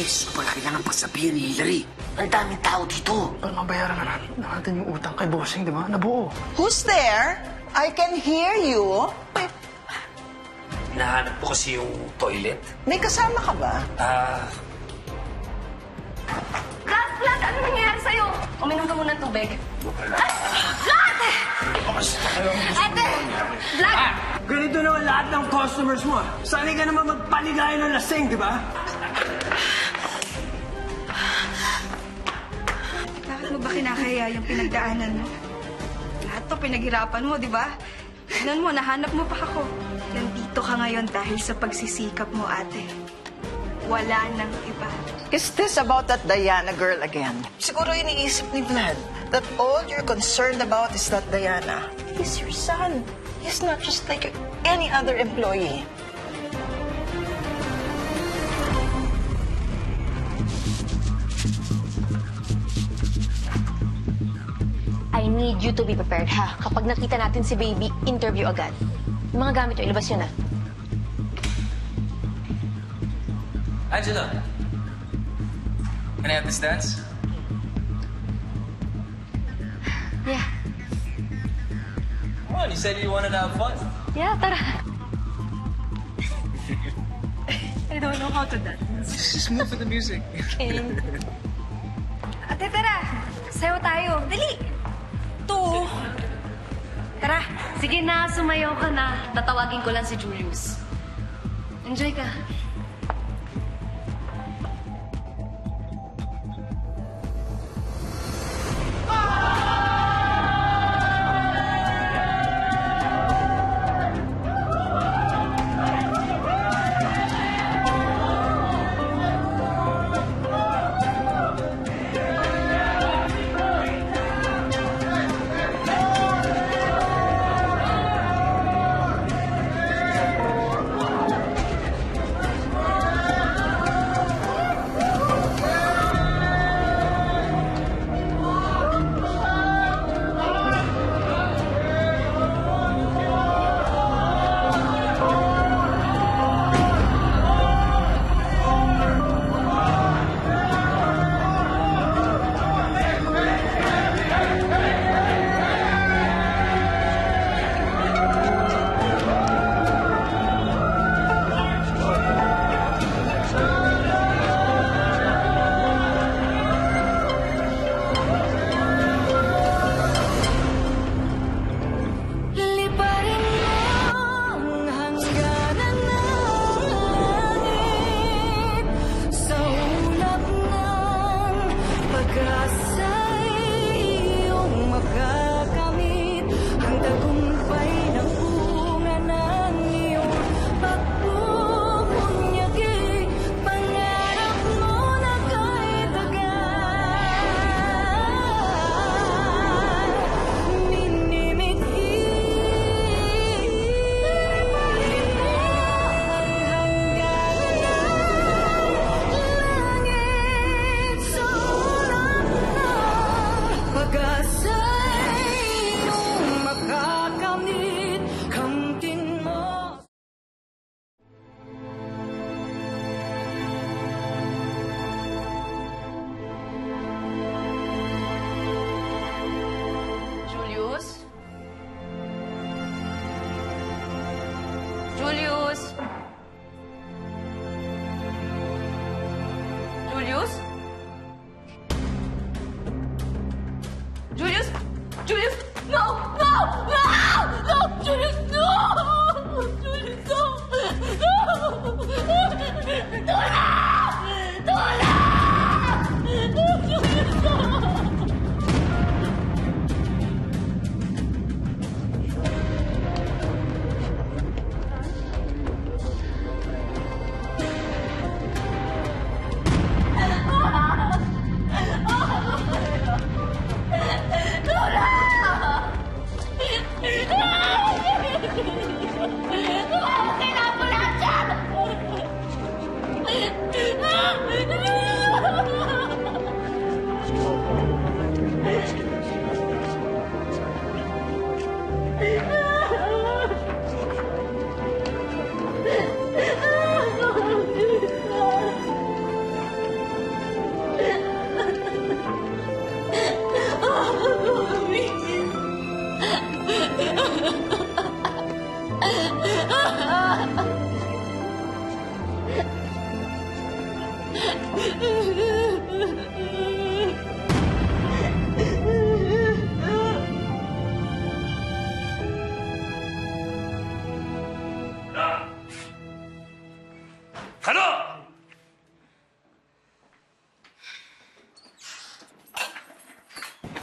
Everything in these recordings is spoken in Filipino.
Please, wala kailangan pasabihin ni Hillary. Ang daming tao dito. Para mabayaran na natin yung utang kay Bossing, di ba? Nabuo. Who's there? I can hear you. Hinahanap ko kasi yung toilet. May kasama ka ba? Vlad, ano nangyayari sa'yo? Uminom ka muna ng tubig. Vlad! Ate! Vlad! Ganito naman lahat ng customers mo. Sanay ka naman magpaligaya ng lasing, di ba? Bakit mo ba kinakaya yung pinagdaanan mo? Lahat to pinaghirapan mo, di ba? Tignan mo, nahanap mo pa ako. Nandito ka ngayon dahil sa pagsisikap mo, ate. Wala nang iba. Is this about that Diana girl again? Siguro iniisip ni Vlad that all you're concerned about is that Diana. He's your son. He's not just like any other employee. I need you to be prepared, ha? Kapag nakita natin si baby, interview agad. Yung mga gamit nyo, ilabas nyo na. Angela, can I have this dance? Yeah. Come on, you said you wanted to have fun. Yeah, tara. I don't know how to dance. Just move with the music. And... Ate, tara! Sayo tayo. Dali! 2. Tara! Sige na, sumayaw ka na. Tatawagin ko lang si Julius. Enjoy ka.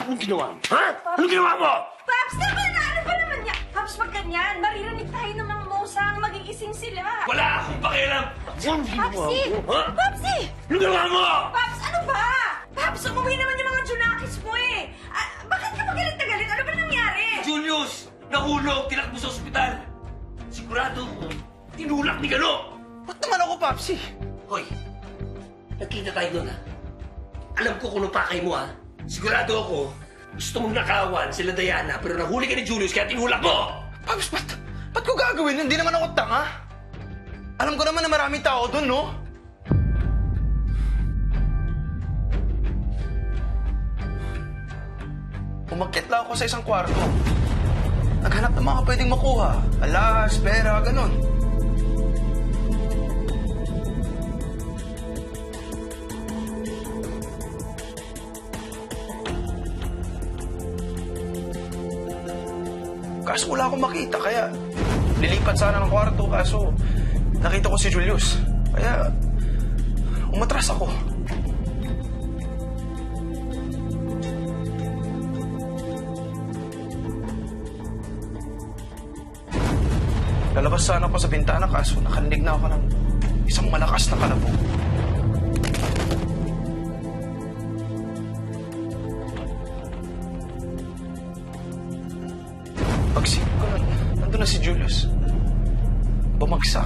Anong ginawa mo? Ha? Anong ginawa mo? Paps, tama na! Ano ba naman niya? Paps, pag ganyan, maririnig tayo ng mga musang, magigising sila. Wala akong pakialam! Anong ginawa Papsi! mo? Ha? Papsi! Anong ginawa mo? Paps, ano ba? Paps, umuwi naman yung mga Junakis mo eh. Bakit ka magalit na galit? Ano ba nangyari? Julius! Nahulog! Tinakbo sa ospital! Sigurado ko, tinulak ni Galo! Ba't naman ako, Papsi? Hoy, nagkita tayo doon ha. Alam ko kung anong pakay mo ha. Sigurado ako, gusto mong nakawan sila Diana pero nahuli ka ni Julius kaya tinulak mo! Paps, ba't ko gagawin? Hindi naman ako tanga. Alam ko naman na maraming tao doon, no? Umakyat lang ako sa isang kwarto. Naghanap ng mga pwedeng makuha. Alas, pera, ganun. Kaso wala akong makita, kaya lilipat sana ng kwarto, kaso nakita ko si Julius. Kaya umatras ako. Lalabas sana ako sa bintana, kaso nakarinig na ako ng isang malakas na kalabog. Pagsipin ko, nandun na si Julius. Bumagsak.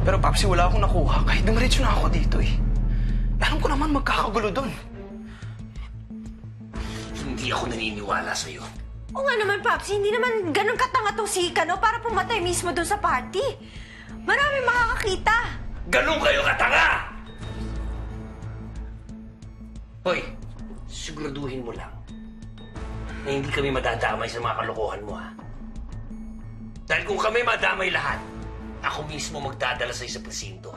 Pero Papsi, wala akong nakuha. Kahit dumiretso na ako dito eh. Alam ko naman magkakagulo doon. Hindi ako naniniwala sa'yo. O nga naman, Paps, hindi naman ganun katanga tong si Kano para pumatay mismo doon sa party. Maraming makakakita. Ganun kayo katanga! Hoy, siguraduhin mo lang na hindi kami madadamay sa mga kalokohan mo, ha? Dahil kung kami madamay lahat, ako mismo magdadala sa presinto.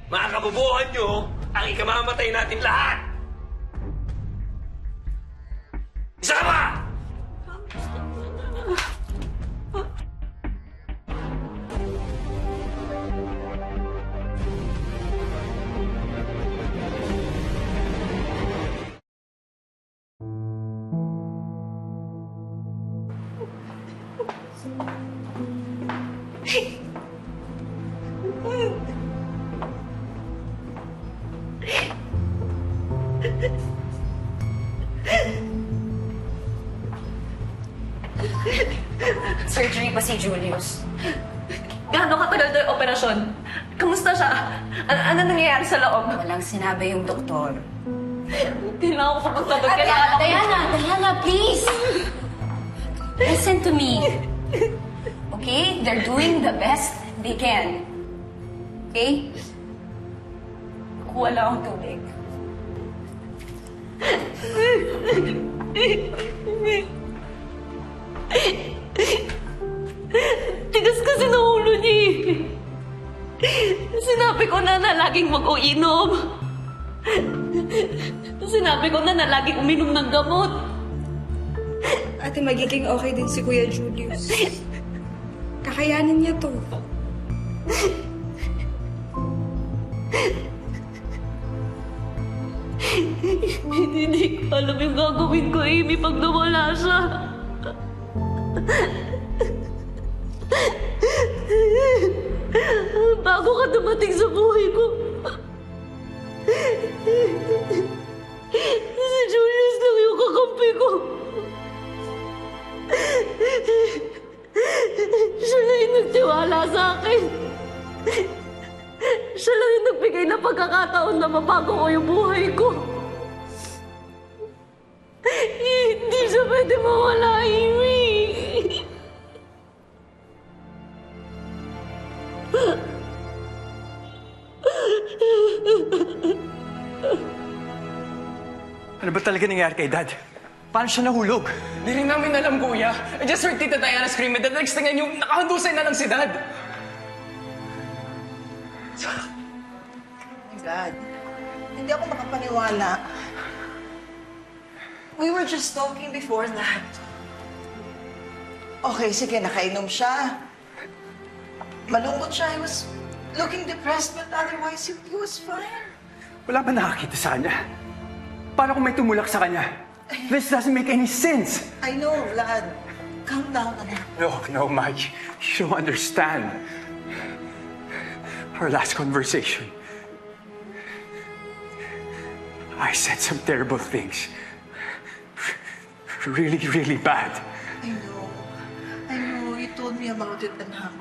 Mga kabubuhan nyo, ang ikamamatay natin lahat! Isa ka ba? Surgery pa si Julius. Gaano katagal daw yung operasyon? Kamusta siya? Ano nangyayari sa loob? Walang sinabi yung doktor. Hindi na ako kapagtabag. Kailangan Diana, please! Listen to me. Okay? They're doing the best they can. Okay? Kuha lang akong tubig. tigas kasi ng ulo niya eh. Sinabi ko na laging mag-uinom. Sinabi ko na laging uminom ng gamot. Ate, magiging okay din si Kuya Julius. Kakayanin niya to. Hindi ko alam yung gagawin ko, Amy, pag nawala siya. Bago ka dumating sa buhay ko, si Julius lang yung kakampi ko. Siya lang yung nagtiwala sa akin. Siya lang yung nagbigay ng pagkakataon na mabago ko yung buhay ko. Hindi siya pwede mawala, Amy. Ano ba talaga nangyari kay Dad? Paano siya nahulog? Hindi rin namin alam, Kuya. I just heard Tita Diana scream and the next thing I knew, nakahandusay na lang si Dad. My God. Hindi ako makapaniwala. We were just talking before that. Okay, sige, nakainom siya. Malungkot siya. He was looking depressed, but otherwise, he was fine. Wala ba nakakita sa kanya? Paano kung may tumulak sa kanya? This doesn't make any sense. I know, Vlad. Calm down, anak. No, Mike. You don't understand. Our last conversation. I said some terrible things. Really, really bad. I know. You told me about it, anak.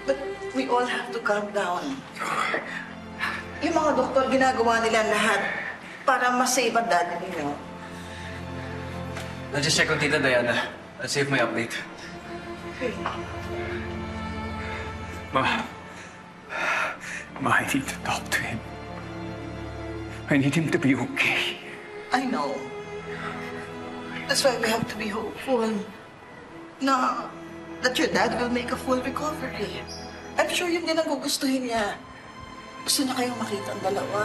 But we all have to calm down. Yung mga doktor, ginagawa nila lahat para masave ang daddy ninyo. I'll just check on Tita Diana. I'll save my update. Okay. Ma, I need to talk to him. I need him to be okay. I know. That's why we have to be hopeful. Na, that your dad will make a full recovery. I'm sure yun din ang gugustuhin niya. Gusto niya kayong makita ang dalawa.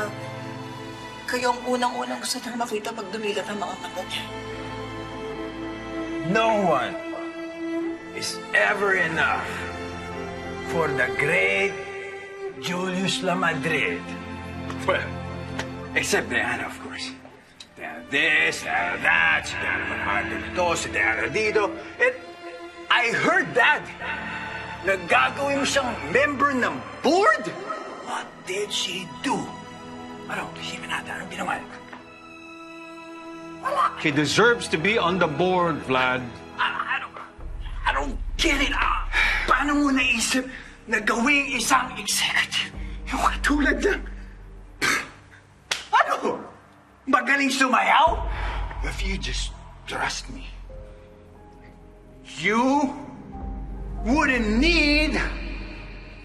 Kayo ang unang-unang gusto niya makita pag dumilat ang mga mata niya. No one is ever enough for the great Julius Lamadrid. Well, except Diana, of course. Diana this, Diana that, si Diana Manhardo nito, si Diana dito. And I heard that. Nagagawin mo siyang member ng board? What did she do? Ano, isipin natin, anong ginawa? He deserves to be on the board, Vlad. I don't get it. Paano mo naisip na gawing isang executive? Yung katulad lang. Ano? Magaling sumayaw? If you just trust me, you wouldn't need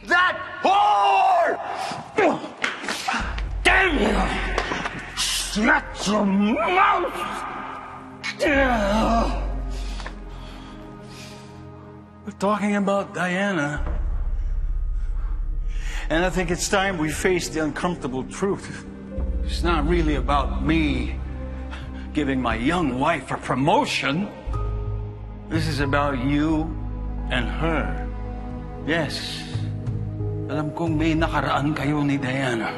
that whore! Damn you! Shut your mouth! We're talking about Diana. And I think it's time we face the uncomfortable truth. It's not really about me giving my young wife a promotion. This is about you and her. Yes, alam kong may nakaraan kayo ni Diana.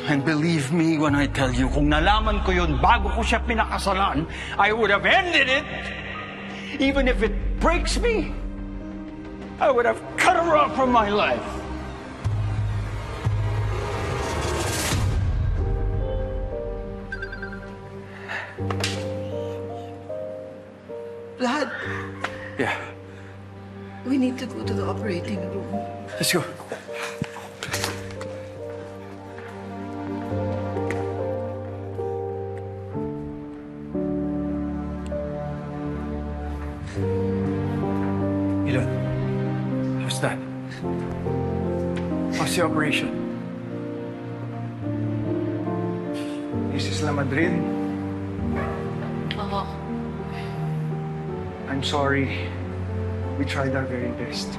And believe me when I tell you, kung nalaman ko yun bago ko siya pinakasalan, I would have ended it. Even if it breaks me, I would have cut her off from my life. Vlad, Yeah, we need to go to the operating room. let's go. Ilan, how's that? How's the operation? Mrs. Lamadrid? I'm sorry. We tried our very best.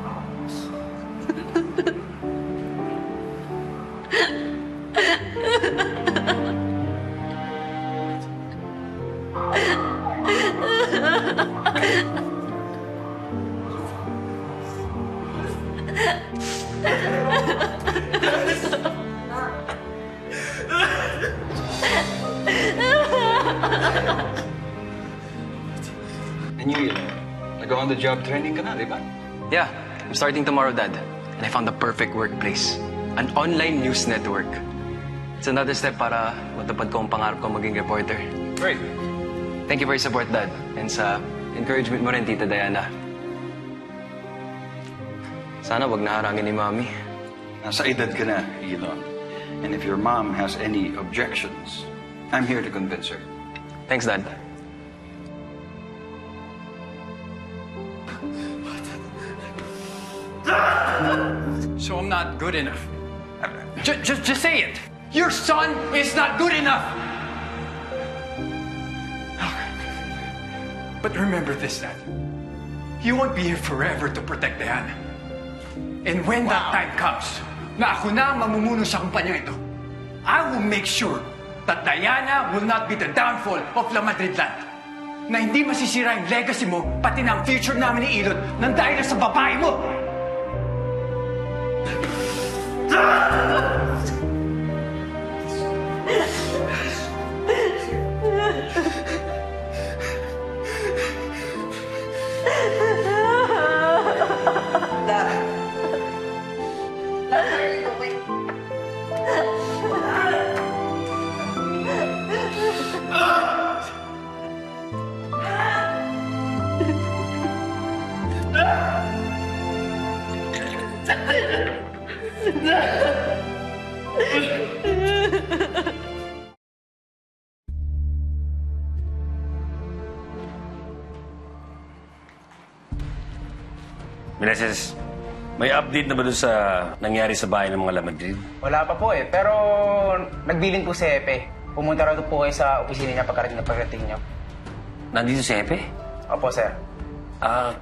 And you, nag-on-the-job training ka na, di ba? Yeah, I'm starting tomorrow, Dad. And I found the perfect workplace. An online news network. It's another step para matupad ko ang pangarap ko maging reporter. Great. Thank you for your support, Dad. And sa encouragement mo rin, Tita Diana. Sana wag naharangin ni Mami. Nasa edad ka na, Elon. And if your mom has any objections, I'm here to convince her. Thanks, Dad. So I'm not good enough. Just say it. Your son is not good enough. But remember this, Dad. You won't be here forever to protect Diana. And when that time comes, na ako na ang mamumuno sa kumpanya ito, I will make sure that Diana will not be the downfall of La Madrid Land. Na hindi masisira yung legacy mo, pati na ang future namin ni Ilot nang dahil sa babae mo! Meneses, may update na ba doon sa nangyari sa bahay ng mga La Madrid? Wala pa po eh, pero nagbilin po si Epe. Pumunta raw po kayo sa opisina niya pagkarating niyo. Nandito si Epe? Opo, sir.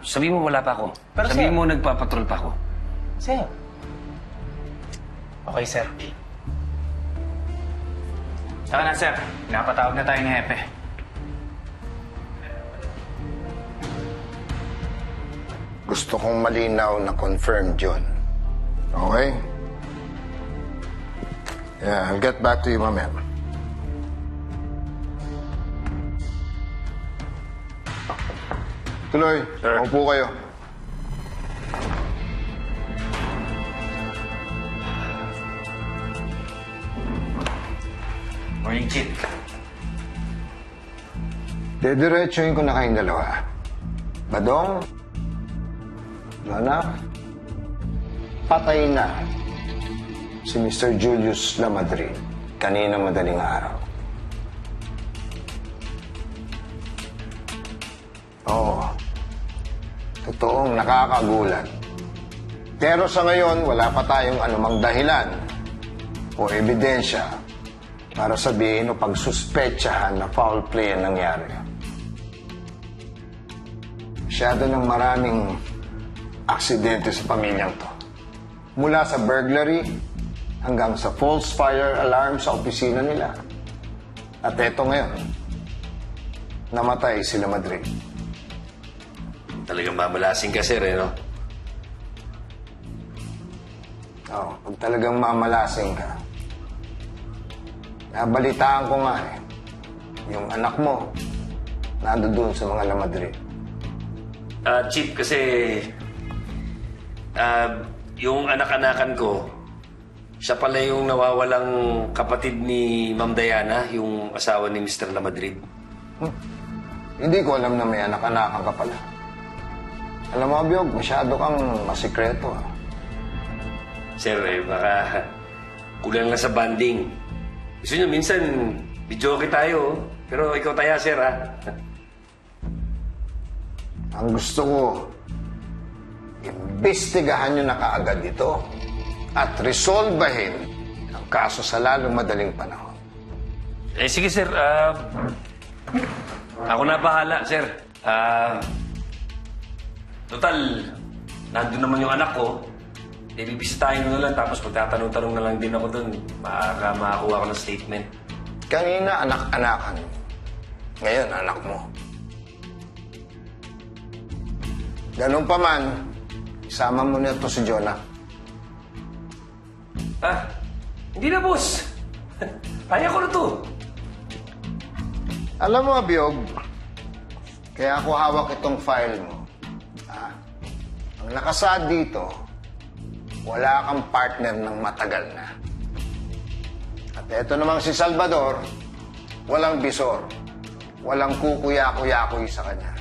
Sabihin mo wala pa ako. Pero Sabihin sir- mo nagpapatrol pa ako. Sir. Okay, sir. Saka na, sir. Napatawag na tayo ni Epe. Gusto kong malinaw na confirm, John. Okay? Yeah, I'll get back to you, mamaya. Tuloy, upo kayo. Morning, Chief. Didiretsuhin ko na kayong dalawa. Badong, Lona, patay na si Mr. Julius La Madrid kanina madaling araw. Oo, totoong nakakagulat. Pero sa ngayon, wala pa tayong anumang dahilan o ebidensya para sabihin o pagsuspetsahan na foul play ang nangyari. Masyado ng maraming aksidente sa pamilyang to. Mula sa burglary hanggang sa false fire alarm sa opisina nila. At eto ngayon, namatay sila Madrid. Talagang mamalasing ka, sir, eh, no? Oo, pag talagang mamalasing ka. Nabalitaan ko nga eh, yung anak mo, nandoon sa mga La Madrid. Chief, kasi yung anak-anakan ko, siya pala yung nawawalang kapatid ni Ma'am Diana, yung asawa ni Mr. La Madrid. Hindi ko alam na may anak-anakan ka pala. Alam mo, Abiog, masyado kang masikreto. Sir, baka kulang lang sa banding. Gusto nyo, minsan, bidyoke tayo, pero ikaw taya, sir, ha? Ang gusto ko, imbestigahan nyo na kaagad ito at resolbahin ang kaso sa lalong madaling panahon. Sige, sir. Ako na bahala, sir. Total, nandun naman yung anak ko. Bibisitahin ko na lang, tapos magtatanong-tanong na lang din ako dun. Baka makakuha ko ng statement. Kanina, anak-anakan. Ngayon, anak mo. Ganun pa man, isama mo na ito si Jonah. Hindi na, boss. Kaya ko na to. Alam mo, Abiog, kaya ako hawak itong file mo. Ang nakasaad dito, wala kang partner ng matagal na. At eto namang si Salvador, walang bisor. Walang kukuya-kuya-kuy sa kanya.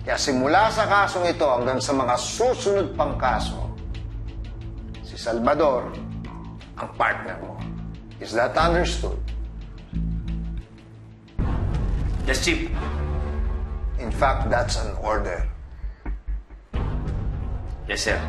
Kaya simula sa kasong ito hanggang sa mga susunod pang kaso, si Salvador ang partner mo. Is that understood? Yes, Chief. In fact, that's an order. Yes, sir.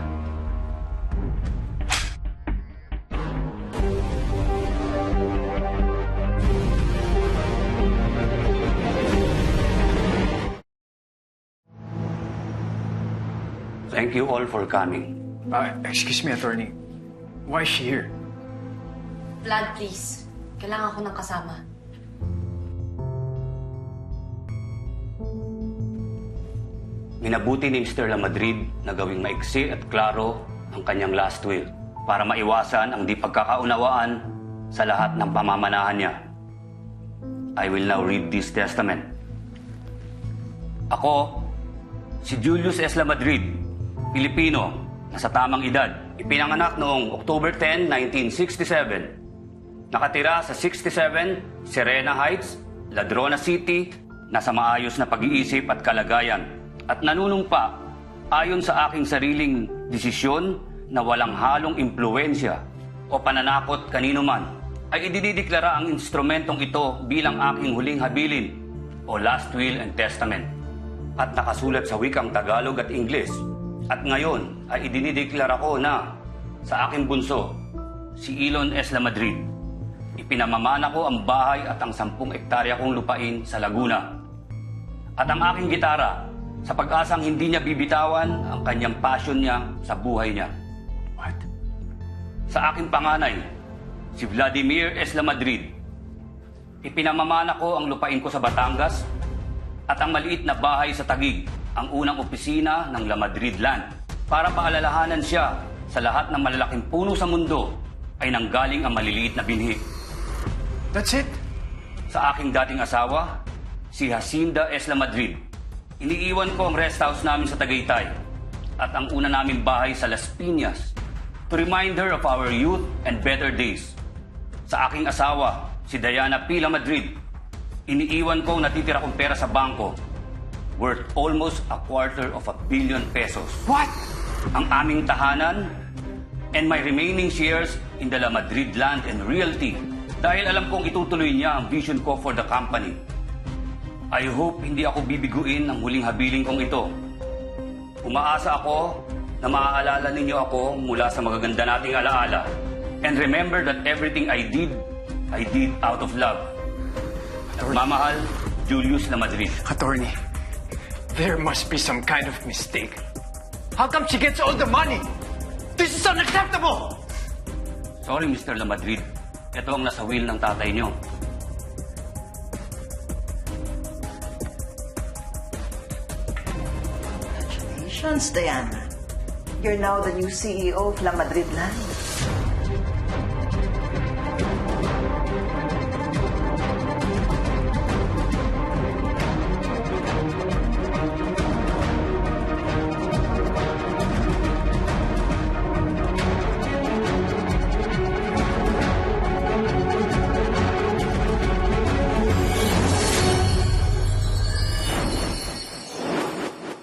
Thank you all for coming. Excuse me, attorney. Why is she here? Vlad, please. Kailangan ko ng kasama. Minabuti ni Mr. Lamadrid na gawing maiksi at klaro ang kanyang last will para maiwasan ang di pagkakaunawaan sa lahat ng pamamanahan niya. I will now read this testament. Ako, si Julius S. Lamadrid, Pilipino, na sa tamang edad, ipinanganak noong October 10, 1967. Nakatira sa 67 Serena Heights, Ladrona City, nasa maayos na pag-iisip at kalagayan at nanunumpa ayon sa aking sariling desisyon na walang halong impluwensya o pananakot kanino man, ay idinideklara ang instrumentong ito bilang aking huling habilin o last will and testament at nakasulat sa wikang Tagalog at Ingles. At ngayon ay idinideklara ko na sa aking bunso, si Elon S. Lamadrid, ipinamamana ko ang bahay at ang 10 hektarya kong lupain sa Laguna. At ang aking gitara, sa pag-asang hindi niya bibitawan ang kanyang passion niya sa buhay niya. What? Sa aking panganay, si Vladimir S. Lamadrid, ipinamamana ko ang lupain ko sa Batangas at ang maliit na bahay sa Taguig, ang unang opisina ng Lamadrid Land, para paalalahanan siya sa lahat ng malalaking puno sa mundo ay nanggaling ang maliliit na binhi. That's it? Sa aking dating asawa, si Jacinda S. Lamadrid, iniiwan ko ang rest house namin sa Tagaytay at ang una naming bahay sa Las Piñas to remind her of our youth and better days. Sa aking asawa, si Diana P. Lamadrid, iniiwan ko ang natitira kong pera sa bangko worth almost $250 million pesos. What? Ang aming tahanan and my remaining shares in the Lamadrid Land and Realty dahil alam kong itutuloy niya ang vision ko for the company. I hope hindi ako bibiguin ng huling habiling kong ito. Umaasa ako na maaalala ninyo ako mula sa magaganda nating alaala. And remember that everything I did out of love. Mamahal, Julius Lamadrid. Attorney, there must be some kind of mistake. How come she gets all the money? This is unacceptable! Sorry, Mr. Lamadrid. Ito ang nasa will ng tatay niyo. Congratulations, Diana. You're now the new CEO of Lamadrid Land.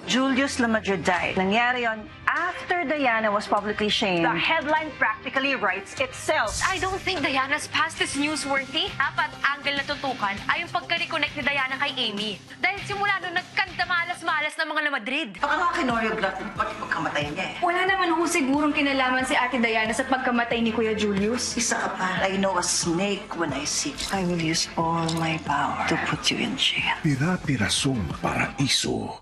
Julius Lamadrid died. Nangyari yon after Diana was publicly shamed. The headline practically writes itself. I don't think Diana's past is newsworthy. Dapat angle na tutukan ay yung pagka-reconnect ni Diana kay Amy. Dahil simula nung nagkanta malas-malas ng mga Lamadrid. Baka nga kinoreograph mo pati pagkamatay niya eh. Wala naman ho sigurong kinalaman si Ate Diana sa pagkamatay ni Kuya Julius. Isa ka pa. I know a snake when I see it. I will use all my power to put you in jail. Pira-pirasong paraiso.